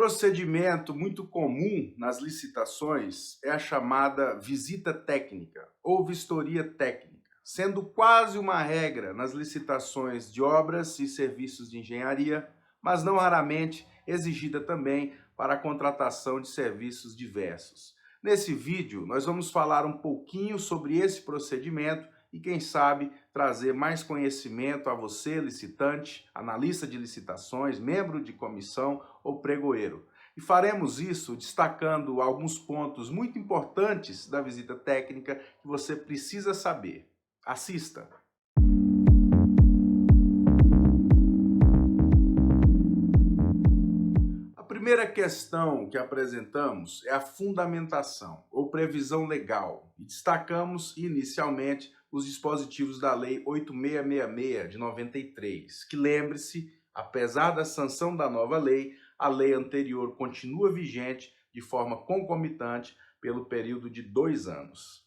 Procedimento muito comum nas licitações é a chamada visita técnica ou vistoria técnica, sendo quase uma regra nas licitações de obras e serviços de engenharia, mas não raramente exigida também para a contratação de serviços diversos. Nesse vídeo, nós vamos falar um pouquinho sobre esse procedimento e, quem sabe, trazer mais conhecimento a você, licitante, analista de licitações, membro de comissão ou pregoeiro. E faremos isso destacando alguns pontos muito importantes da visita técnica que você precisa saber. Assista! A primeira questão que apresentamos é a fundamentação ou previsão legal e destacamos inicialmente os dispositivos da Lei 8666 de 93, que, lembre-se, apesar da sanção da nova lei, a lei anterior continua vigente de forma concomitante pelo período de 2 anos.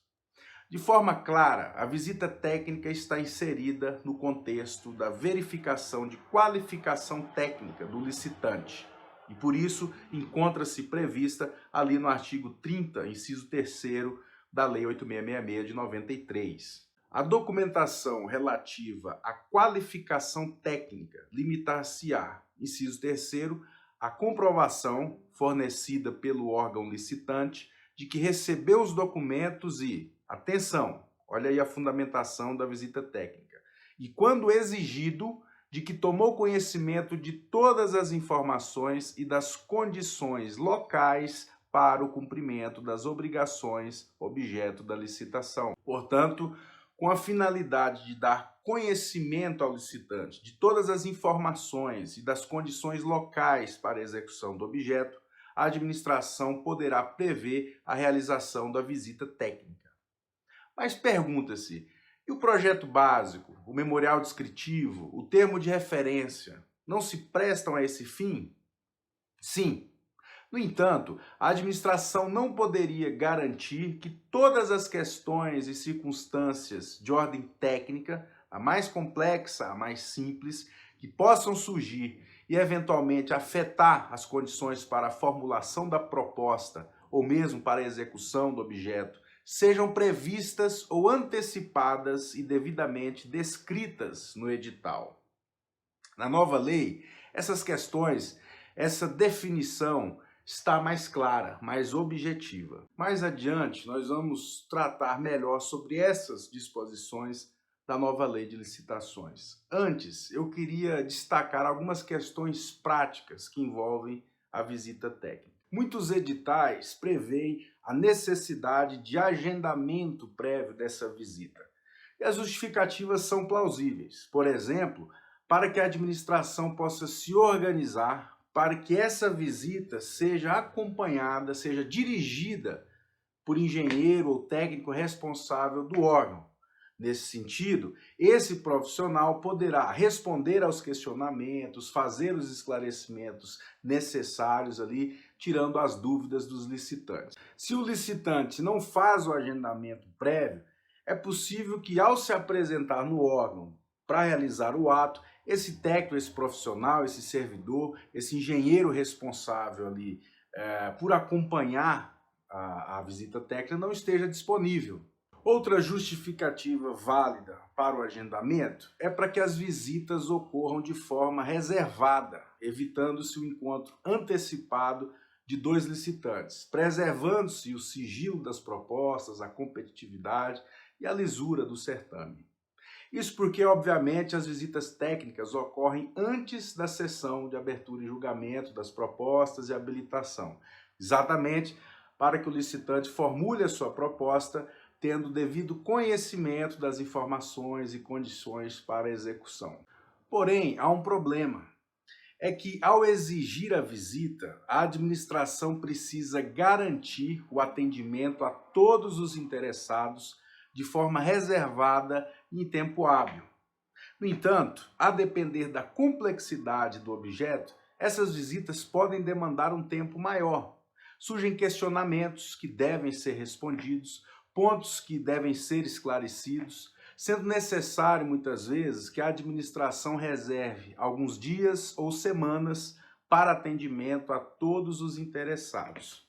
De forma clara, a visita técnica está inserida no contexto da verificação de qualificação técnica do licitante e, por isso, encontra-se prevista ali no artigo 30, inciso 3º da Lei 8666 de 93. A documentação relativa à qualificação técnica limitar-se-á, inciso 3º, a comprovação fornecida pelo órgão licitante de que recebeu os documentos e, atenção, olha aí a fundamentação da visita técnica, e quando exigido, de que tomou conhecimento de todas as informações e das condições locais para o cumprimento das obrigações objeto da licitação. Portanto, com a finalidade de dar conhecimento ao licitante de todas as informações e das condições locais para a execução do objeto, a administração poderá prever a realização da visita técnica. Mas pergunta-se, e o projeto básico, o memorial descritivo, o termo de referência, não se prestam a esse fim? Sim. No entanto, a administração não poderia garantir que todas as questões e circunstâncias de ordem técnica, a mais complexa, a mais simples, que possam surgir e eventualmente afetar as condições para a formulação da proposta ou mesmo para a execução do objeto, sejam previstas ou antecipadas e devidamente descritas no edital. Na nova lei, essas questões, essa definição está mais clara, mais objetiva. Mais adiante, nós vamos tratar melhor sobre essas disposições da nova lei de licitações. Antes, eu queria destacar algumas questões práticas que envolvem a visita técnica. Muitos editais preveem a necessidade de agendamento prévio dessa visita. E as justificativas são plausíveis. Por exemplo, para que a administração possa se organizar para que essa visita seja acompanhada, seja dirigida por engenheiro ou técnico responsável do órgão. Nesse sentido, esse profissional poderá responder aos questionamentos, fazer os esclarecimentos necessários ali, tirando as dúvidas dos licitantes. Se o licitante não faz o agendamento prévio, é possível que, ao se apresentar no órgão para realizar o ato, esse técnico, esse profissional, esse servidor, esse engenheiro responsável ali por acompanhar a visita técnica não esteja disponível. Outra justificativa válida para o agendamento é para que as visitas ocorram de forma reservada, evitando-se o encontro antecipado de dois licitantes, preservando-se o sigilo das propostas, a competitividade e a lisura do certame. Isso porque, obviamente, as visitas técnicas ocorrem antes da sessão de abertura e julgamento das propostas e habilitação, exatamente para que o licitante formule a sua proposta tendo devido conhecimento das informações e condições para a execução. Porém, há um problema. É que, ao exigir a visita, a administração precisa garantir o atendimento a todos os interessados de forma reservada e em tempo hábil. No entanto, a depender da complexidade do objeto, essas visitas podem demandar um tempo maior. Surgem questionamentos que devem ser respondidos, pontos que devem ser esclarecidos, sendo necessário, muitas vezes, que a administração reserve alguns dias ou semanas para atendimento a todos os interessados.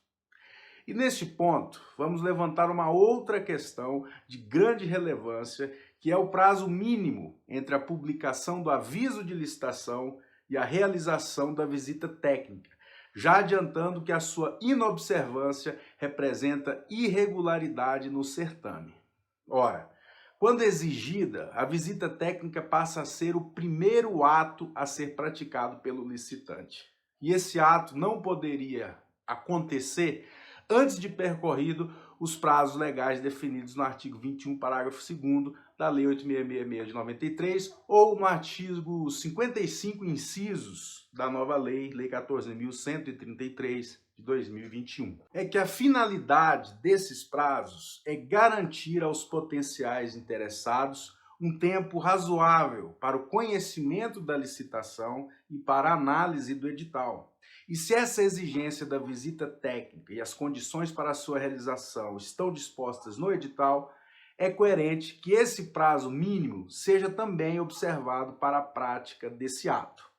E neste ponto, vamos levantar uma outra questão de grande relevância, que é o prazo mínimo entre a publicação do aviso de licitação e a realização da visita técnica, já adiantando que a sua inobservância representa irregularidade no certame. Ora, quando exigida, a visita técnica passa a ser o primeiro ato a ser praticado pelo licitante. E esse ato não poderia acontecer antes de percorrido os prazos legais definidos no artigo 21, parágrafo 2º da Lei 8666 de 93 ou no artigo 55, incisos da nova lei, Lei 14.133 de 2021. É que a finalidade desses prazos é garantir aos potenciais interessados um tempo razoável para o conhecimento da licitação e para a análise do edital. E se essa exigência da visita técnica e as condições para a sua realização estão dispostas no edital, é coerente que esse prazo mínimo seja também observado para a prática desse ato.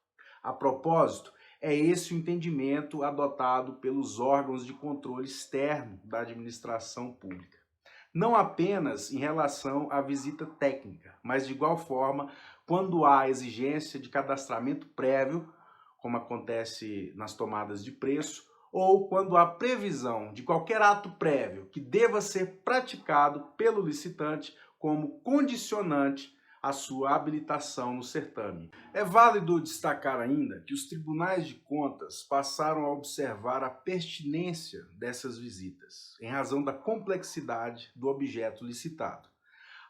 A propósito, é esse o entendimento adotado pelos órgãos de controle externo da administração pública. Não apenas em relação à visita técnica, mas de igual forma quando há exigência de cadastramento prévio, como acontece nas tomadas de preço, ou quando há previsão de qualquer ato prévio que deva ser praticado pelo licitante como condicionante à sua habilitação no certame. É válido destacar ainda que os tribunais de contas passaram a observar a pertinência dessas visitas, em razão da complexidade do objeto licitado,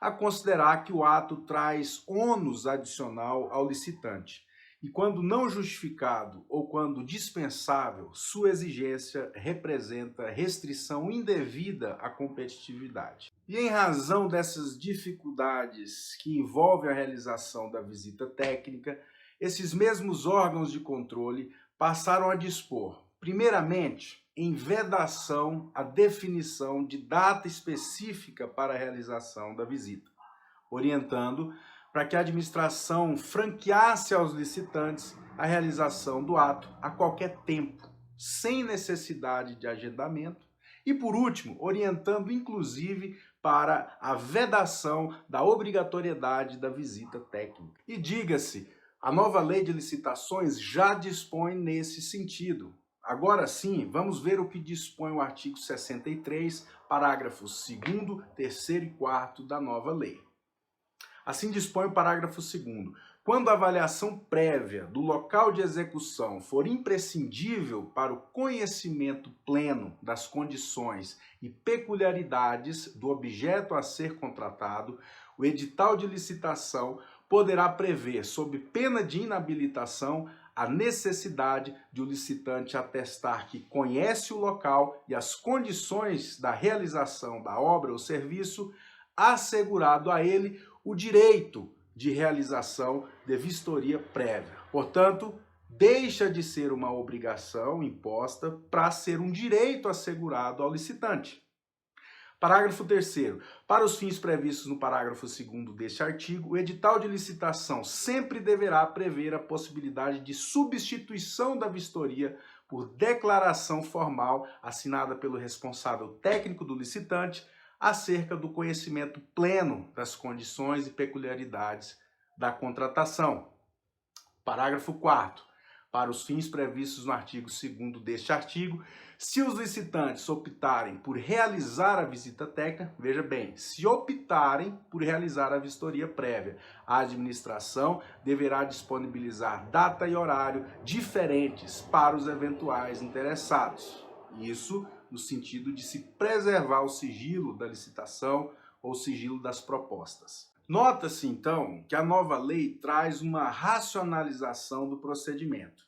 a considerar que o ato traz ônus adicional ao licitante, e quando não justificado ou quando dispensável, sua exigência representa restrição indevida à competitividade. E em razão dessas dificuldades que envolvem a realização da visita técnica, esses mesmos órgãos de controle passaram a dispor, primeiramente, em vedação a definição de data específica para a realização da visita, orientando para que a administração franqueasse aos licitantes a realização do ato a qualquer tempo, sem necessidade de agendamento, e por último, orientando inclusive para a vedação da obrigatoriedade da visita técnica. E diga-se, a nova lei de licitações já dispõe nesse sentido. Agora sim, vamos ver o que dispõe o artigo 63, parágrafos 2º, 3º e 4º da nova lei. Assim dispõe o parágrafo 2º. Quando a avaliação prévia do local de execução for imprescindível para o conhecimento pleno das condições e peculiaridades do objeto a ser contratado, o edital de licitação poderá prever, sob pena de inabilitação, a necessidade de o licitante atestar que conhece o local e as condições da realização da obra ou serviço, assegurado a ele o direito de realização de vistoria prévia. Portanto, deixa de ser uma obrigação imposta para ser um direito assegurado ao licitante. Parágrafo 3º. Para os fins previstos no parágrafo 2º deste artigo, o edital de licitação sempre deverá prever a possibilidade de substituição da vistoria por declaração formal assinada pelo responsável técnico do licitante acerca do conhecimento pleno das condições e peculiaridades da contratação. Parágrafo 4º. Para os fins previstos no artigo 2º deste artigo, se os licitantes optarem por realizar a visita técnica, veja bem, se optarem por realizar a vistoria prévia, a administração deverá disponibilizar data e horário diferentes para os eventuais interessados. Isso no sentido de se preservar o sigilo da licitação ou sigilo das propostas. Nota-se, então, que a nova lei traz uma racionalização do procedimento,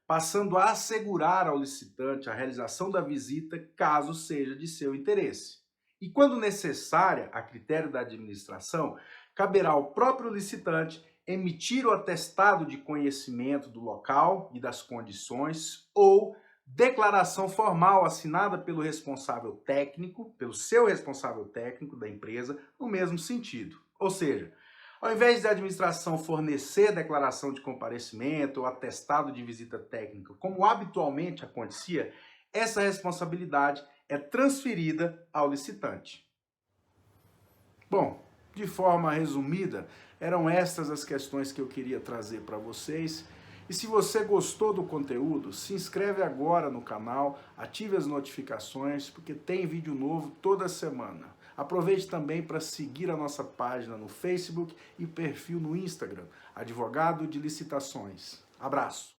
passando a assegurar ao licitante a realização da visita caso seja de seu interesse. E quando necessária, a critério da administração, caberá ao próprio licitante emitir o atestado de conhecimento do local e das condições ou declaração formal assinada pelo responsável técnico, pelo seu responsável técnico da empresa, no mesmo sentido. Ou seja, Ao invés da administração fornecer declaração de comparecimento ou atestado de visita técnica, como habitualmente acontecia, essa responsabilidade é transferida ao licitante. Bom, de forma resumida, eram estas as questões que eu queria trazer para vocês. E se você gostou do conteúdo, se inscreve agora no canal, ative as notificações, porque tem vídeo novo toda semana. Aproveite também para seguir a nossa página no Facebook e perfil no Instagram, Advogado de Licitações. Abraço!